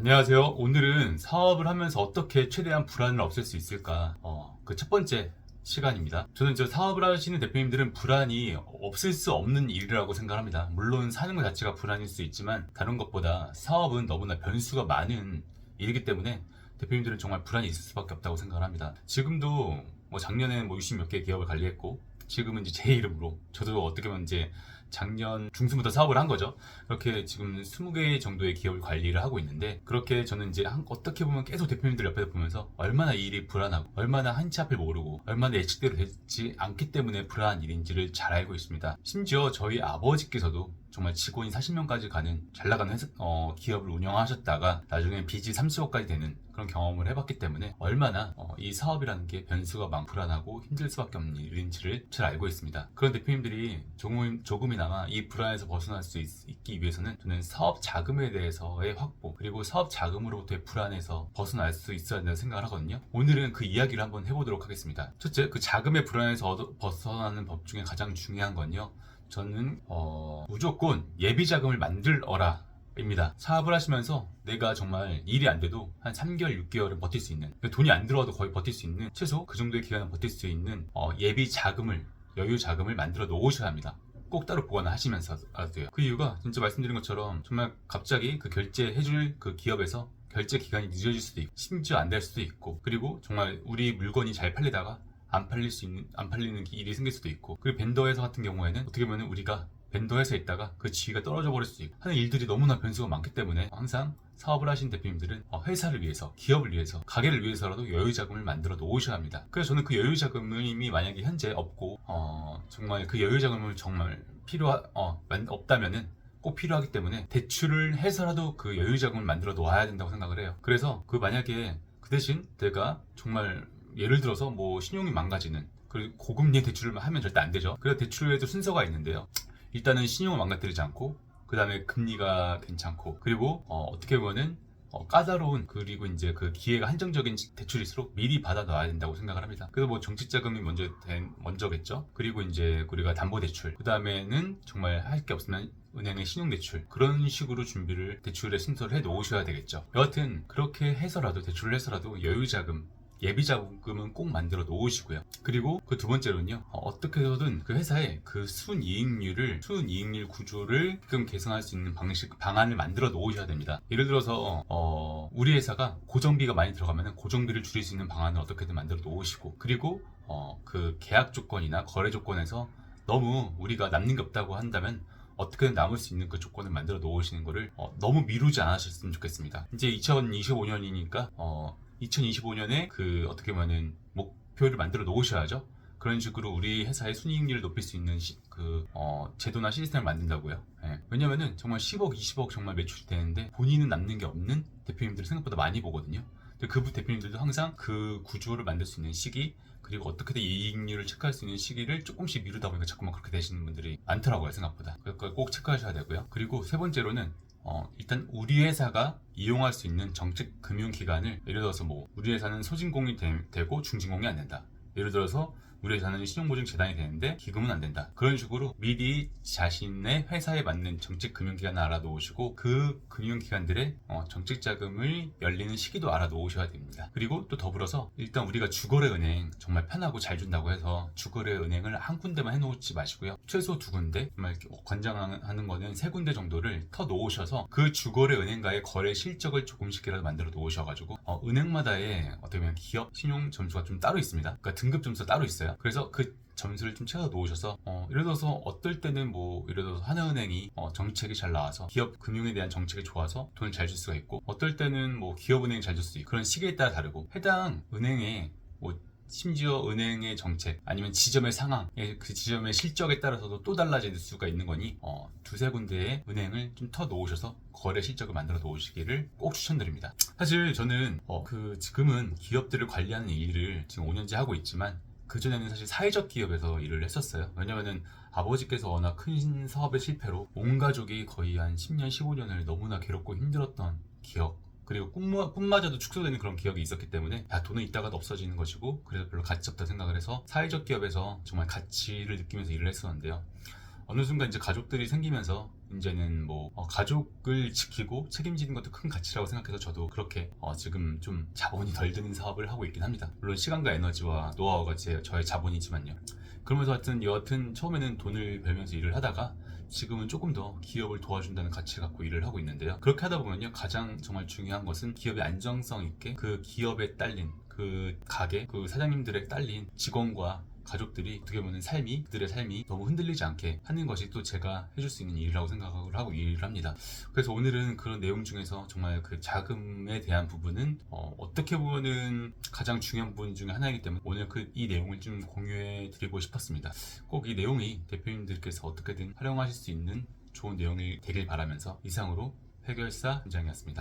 안녕하세요. 오늘은 사업을 하면서 어떻게 최대한 불안을 없앨 수 있을까? 그 첫 번째 시간입니다. 저는 사업을 하시는 대표님들은 불안이 없을 수 없는 일이라고 생각합니다. 물론 사는 것 자체가 불안일 수 있지만 다른 것보다 사업은 너무나 변수가 많은 일이기 때문에 대표님들은 정말 불안이 있을 수밖에 없다고 생각을 합니다. 지금도 작년에 60 몇 개 기업을 관리했고 지금은 이제 제 이름으로 저도 어떻게 보면 이제 작년 중순부터 사업을 한 거죠. 그렇게 지금 20개 정도의 기업을 관리를 하고 있는데, 그렇게 저는 이제 어떻게 보면 계속 대표님들 옆에서 보면서 얼마나 이 일이 불안하고 얼마나 한치 앞을 모르고 얼마나 예측대로 되지 않기 때문에 불안한 일인지를 잘 알고 있습니다. 심지어 저희 아버지께서도 정말 직원이 40명까지 가는 잘 나가는 기업을 운영하셨다가 나중에 빚이 30억까지 되는 그런 경험을 해봤기 때문에 얼마나 이 사업이라는 게 변수가 불안하고 힘들 수밖에 없는 일인지를 잘 알고 있습니다. 그런 대표님들이 조금이나마 이 불안에서 벗어날 수 있기 위해서는 저는 사업 자금에 대해서의 확보, 그리고 사업 자금으로부터의 불안에서 벗어날 수 있어야 된다고 생각을 하거든요. 오늘은 그 이야기를 한번 해보도록 하겠습니다. 첫째, 그 자금의 불안에서 벗어나는 법 중에 가장 중요한 건요, 저는 무조건 예비 자금을 만들어라 입니다. 사업을 하시면서 내가 정말 일이 안 돼도 한 3개월, 6개월은 버틸 수 있는, 돈이 안 들어와도 거의 버틸 수 있는, 최소 그 정도의 기간은 버틸 수 있는 예비 자금을, 여유 자금을 만들어 놓으셔야 합니다. 꼭 따로 보관하시면서도요. 그 이유가 진짜 말씀드린 것처럼 정말 갑자기 그 결제해줄 그 기업에서 결제 기간이 늦어질 수도 있고 심지어 안 될 수도 있고, 그리고 정말 우리 물건이 잘 팔리다가 안 팔리는 일이 생길 수도 있고, 그리고 벤더 회사 같은 경우에는 어떻게 보면 우리가 벤더 회사에 있다가 그 지위가 떨어져 버릴 수도 있고 하는 일들이 너무나 변수가 많기 때문에 항상 사업을 하신 대표님들은 회사를 위해서, 기업을 위해서, 가게를 위해서라도 여유 자금을 만들어 놓으셔야 합니다. 그래서 저는 그 여유 자금이 만약에 현재 없고 정말 그 여유 자금을 정말 없다면은 꼭 필요하기 때문에 대출을 해서라도 그 여유 자금을 만들어 놓아야 된다고 생각을 해요. 그래서 만약에 그 대신 내가 정말 예를 들어서 신용이 망가지는, 그리고 고금리 대출을 하면 절대 안 되죠. 그래서 대출에도 순서가 있는데요. 일단은 신용을 망가뜨리지 않고, 그 다음에 금리가 괜찮고, 그리고 어떻게 보면은 까다로운, 그리고 이제 그 기회가 한정적인 대출일수록 미리 받아 놔야 된다고 생각을 합니다. 그래서 정책자금이 먼저겠죠. 그리고 이제 우리가 담보대출, 그 다음에는 정말 할 게 없으면 은행의 신용대출, 그런 식으로 대출의 순서를 해 놓으셔야 되겠죠. 여하튼 그렇게 해서라도, 대출을 해서라도 여유자금, 예비자금은 꼭 만들어 놓으시고요. 그리고 그 두 번째로는요, 어떻게 해서든 그 회사의 그 순이익률 구조를 지금 계승할 수 있는 방안을 만들어 놓으셔야 됩니다. 예를 들어서 우리 회사가 고정비가 많이 들어가면 고정비를 줄일 수 있는 방안을 어떻게든 만들어 놓으시고, 그리고 그 계약 조건이나 거래 조건에서 너무 우리가 남는 게 없다고 한다면 어떻게든 남을 수 있는 그 조건을 만들어 놓으시는 거를 너무 미루지 않으셨으면 좋겠습니다. 이제 2025년이니까 2025년에 그 어떻게 보면은 목표를 만들어 놓으셔야죠. 그런 식으로 우리 회사의 순이익률을 높일 수 있는 제도나 시스템을 만든다고요. 왜냐면은 정말 10억, 20억 정말 매출이 되는데 본인은 남는 게 없는 대표님들이 생각보다 많이 보거든요. 근데 그 대표님들도 항상 그 구조를 만들 수 있는 시기, 그리고 어떻게든 이익률을 체크할 수 있는 시기를 조금씩 미루다 보니까 자꾸만 그렇게 되시는 분들이 많더라고요, 생각보다. 그걸 꼭 체크하셔야 되고요. 그리고 세 번째로는 일단 우리 회사가 이용할 수 있는 정책 금융기관을, 예를 들어서 우리 회사는 소진공이 되고 중진공이 안 된다, 예를 들어서 우리 회사는 신용보증재단이 되는데 기금은 안 된다, 그런 식으로 미리 자신의 회사에 맞는 정책 금융기관을 알아놓으시고 그 금융기관들의 정책 자금을 열리는 시기도 알아놓으셔야 됩니다. 그리고 또 더불어서 일단 우리가 주거래 은행 정말 편하고 잘 준다고 해서 주거래 은행을 한 군데만 해놓지 마시고요. 최소 2군데, 정말 권장하는 거는 3군데 정도를 터 놓으셔서 그 주거래 은행과의 거래 실적을 조금씩이라도 만들어 놓으셔가지고 은행마다의 어떻게 보면 기업 신용 점수가 좀 따로 있습니다. 그러니까 등급 점수가 따로 있어요. 그래서 그 점수를 좀 채워 놓으셔서 예를 들어서 어떨 때는 예를 들어서 하나은행이 정책이 잘 나와서 기업 금융에 대한 정책이 좋아서 돈을 잘 줄 수가 있고, 어떨 때는 기업은행이 잘 줄 수 있고, 그런 시기에 따라 다르고, 해당 은행에 심지어 은행의 정책 아니면 지점의 상황, 그 지점의 실적에 따라서도 또 달라질 수가 있는 거니 2-3군데의 은행을 좀 터 놓으셔서 거래 실적을 만들어 놓으시기를 꼭 추천드립니다. 사실 저는 지금은 기업들을 관리하는 일을 지금 5년째 하고 있지만, 그전에는 사실 사회적 기업에서 일을 했었어요. 왜냐면은 아버지께서 워낙 큰 사업의 실패로 온 가족이 거의 한 10년, 15년을 너무나 괴롭고 힘들었던 기억, 그리고 꿈마저도 축소되는 그런 기억이 있었기 때문에 돈은 있다가도 없어지는 것이고, 그래서 별로 가치 없다 생각을 해서 사회적 기업에서 정말 가치를 느끼면서 일을 했었는데요. 어느 순간 이제 가족들이 생기면서 이제는 뭐 가족을 지키고 책임지는 것도 큰 가치라고 생각해서 저도 그렇게 지금 좀 자본이 덜 드는 사업을 하고 있긴 합니다. 물론 시간과 에너지와 노하우가 저의 자본이지만요. 그러면서 여하튼 처음에는 돈을 벌면서 일을 하다가 지금은 조금 더 기업을 도와준다는 가치를 갖고 일을 하고 있는데요. 그렇게 하다 보면요, 가장 정말 중요한 것은 기업의 안정성 있게 그 기업에 딸린 그 가게, 그 사장님들에 딸린 직원과 가족들이 어떻게 보면 그들의 삶이 너무 흔들리지 않게 하는 것이 또 제가 해줄 수 있는 일이라고 생각을 하고 일을 합니다. 그래서 오늘은 그런 내용 중에서 정말 그 자금에 대한 부분은 어떻게 보면은 가장 중요한 부분 중에 하나이기 때문에 오늘 이 내용을 좀 공유해 드리고 싶었습니다. 꼭 이 내용이 대표님들께서 어떻게든 활용하실 수 있는 좋은 내용이 되길 바라면서 이상으로 해결사 팀장이었습니다.